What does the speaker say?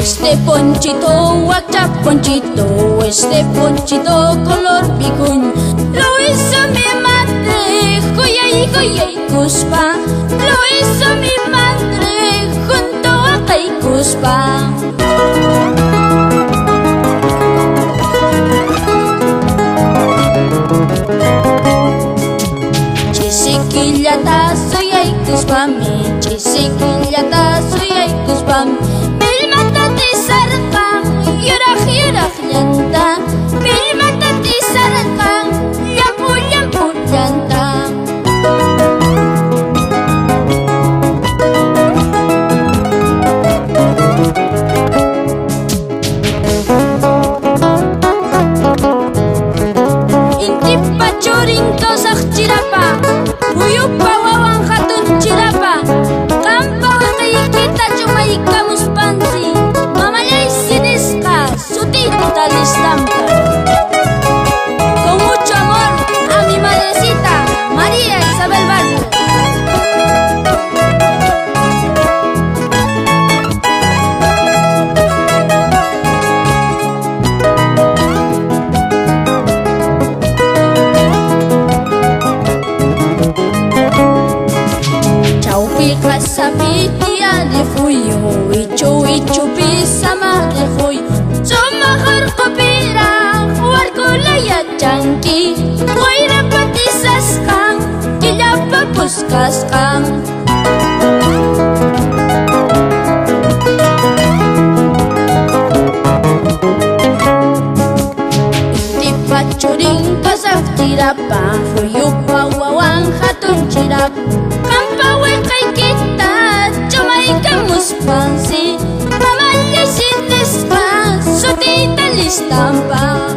Este ponchito, guacha ponchito, este ponchito color vicuña, lo hizo mi madre, joya y cuspa, lo hizo mi madre junto a Caicuspa. Chisiquillata soy Caicuspa mi, chisiquillata soy Caicuspa mi. Yuraq llanta, millmatati sarqa, llampu llanta. Intipa churin kawsaq chirapa, uyupa wawan hatun chirapa, qampa waqaykita chumaykamuspansi. Con mucho amor a mi madrecita María Isabel Barco. Chaupi kasapitia de fuyo, ichu pisama de fuyo. Chanki, huayra patisas kang, kilapa puskas kang. Intipa churing kasak chirapa, huyupa wawang hatun chirap. Kampa wekay kita, chumayka muspansi, mamalya sites ka, sutita listampa.